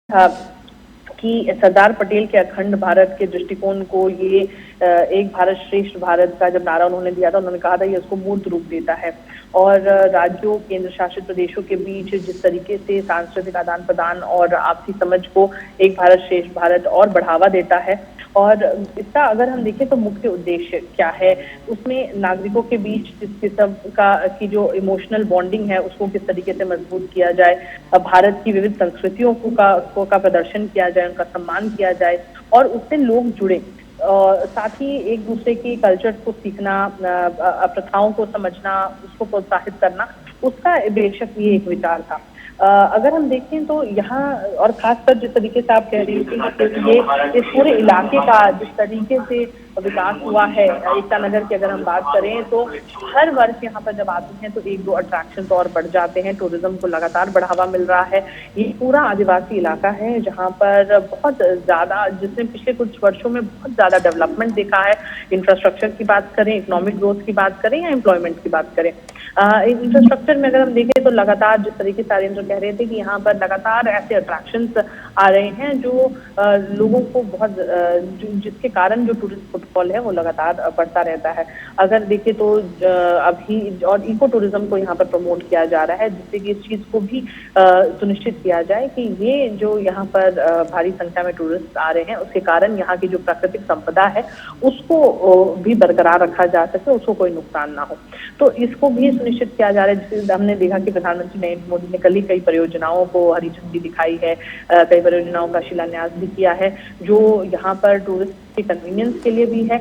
था कि सरदार पटेल के अखंड भारत के दृष्टिकोण को ये एक भारत श्रेष्ठ भारत का जब नारा उन्होंने दिया था, उन्होंने कहा था ये उसको मूर्त रूप देता है और राज्यों केंद्र शासित प्रदेशों के बीच जिस तरीके से सांस्कृतिक आदान प्रदान और आपसी समझ को एक भारत श्रेष्ठ भारत और बढ़ावा देता है। और इसका अगर हम देखें तो मुख्य उद्देश्य क्या है, उसमें नागरिकों के बीच जिस किस्म की जो इमोशनल बॉन्डिंग है उसको किस तरीके से मजबूत किया जाए, भारत की विविध संस्कृतियों का प्रदर्शन किया जाए, उनका सम्मान किया जाए और उससे लोग जुड़े। साथ ही एक दूसरे की कल्चर को सीखना, प्रथाओं को समझना, उसको प्रोत्साहित करना, उसका बेशक ये एक विचार था। अगर हम देखें तो यहाँ और खासकर जिस तरीके से आप कह रही थी ये इस पूरे इलाके का जिस तरीके से विकास हुआ है, एकता नगर की अगर हम बात करें तो हर वर्ष यहाँ पर जब आते हैं तो एक दो अट्रैक्शन और बढ़ जाते हैं, टूरिज्म को लगातार बढ़ावा मिल रहा है। ये पूरा आदिवासी इलाका है जहाँ पर बहुत ज्यादा, जिसने पिछले कुछ वर्षों में बहुत ज्यादा डेवलपमेंट देखा है। इंफ्रास्ट्रक्चर की बात करें, इकोनॉमिक ग्रोथ की बात करें या एम्प्लॉयमेंट की बात करें, इंफ्रास्ट्रक्चर में अगर हम देखें तो लगातार जिस तरीके से आर्येंद्र कह रहे थे कि यहाँ पर लगातार ऐसे अट्रैक्शंस आ रहे हैं जो लोगों को बहुत जिसके कारण जो टूरिस्ट फुटफॉल है वो लगातार बढ़ता रहता है। अगर देखें तो अभी और इको टूरिज्म को यहाँ पर प्रमोट किया जा रहा है, जिससे कि इस चीज को भी सुनिश्चित किया जाए कि ये जो यहाँ पर भारी संख्या में टूरिस्ट आ रहे हैं उसके कारण यहाँ की जो प्राकृतिक संपदा है उसको भी बरकरार रखा जा सके, उसको कोई नुकसान ना हो। तो इसको भी सुनिश्चित किया जा रहा है। जिससे हमने देखा कि प्रधानमंत्री नरेंद्र मोदी ने कल ही कई परियोजनाओं को हरी झंडी दिखाई है, कई परियोजनाओं का शिलान्यास भी किया है जो यहाँ पर टूरिस्ट के कन्वीनियंस के लिए भी है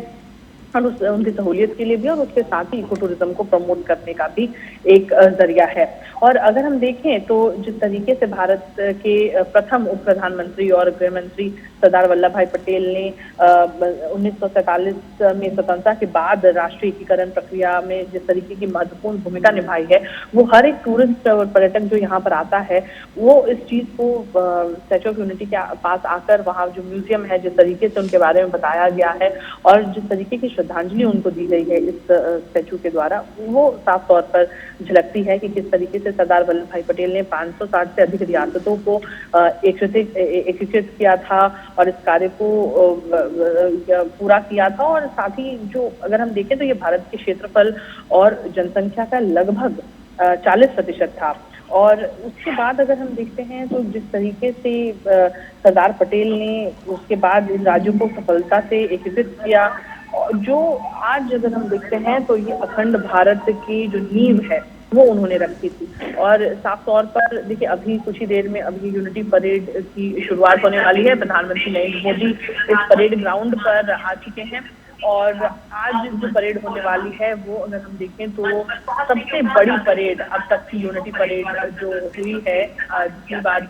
और उनकी सहूलियत के लिए भी, और उसके साथ ही इको टूरिज्म को प्रमोट करने का भी एक जरिया है। और अगर हम देखें तो जिस तरीके से भारत के प्रथम उप प्रधानमंत्री और गृह मंत्री सरदार वल्लभ भाई पटेल ने 1947 में स्वतंत्रता के बाद राष्ट्रीय एकीकरण प्रक्रिया में जिस तरीके की महत्वपूर्ण भूमिका निभाई है, वो हर एक टूरिस्ट और पर्यटक जो यहाँ पर आता है वो इस चीज को स्टैच्यू ऑफ यूनिटी के पास आकर वहाँ जो म्यूजियम है जिस तरीके से उनके बारे में बताया गया है और जिस तरीके की श्रद्धांजलि उनको दी गई है इस स्टैच्यू के द्वारा, वो साफ तौर पर झलकती है कि किस तरीके से सरदार वल्लभ भाई पटेल ने 560 से अधिक रियासतों को एकीकृत किया था और इस कार्य को पूरा किया था। और साथ ही जो अगर हम देखें तो ये भारत के क्षेत्रफल और जनसंख्या का लगभग 40% था। और उसके बाद अगर हम देखते हैं तो जिस तरीके से सरदार पटेल ने उसके बाद इन राज्यों को सफलता से एकीकृत किया, जो आज अगर हम देखते हैं तो ये अखंड भारत की जो नींव है वो उन्होंने रखी थी। और साफ तौर पर देखिए अभी कुछ ही देर में अभी यूनिटी परेड की शुरुआत होने वाली है। प्रधानमंत्री नरेंद्र मोदी इस परेड ग्राउंड पर आ चुके हैं और आज जो परेड होने वाली है वो अगर हम देखें तो सबसे बड़ी परेड अब तक की यूनिटी परेड जो हुई है, जितनी बार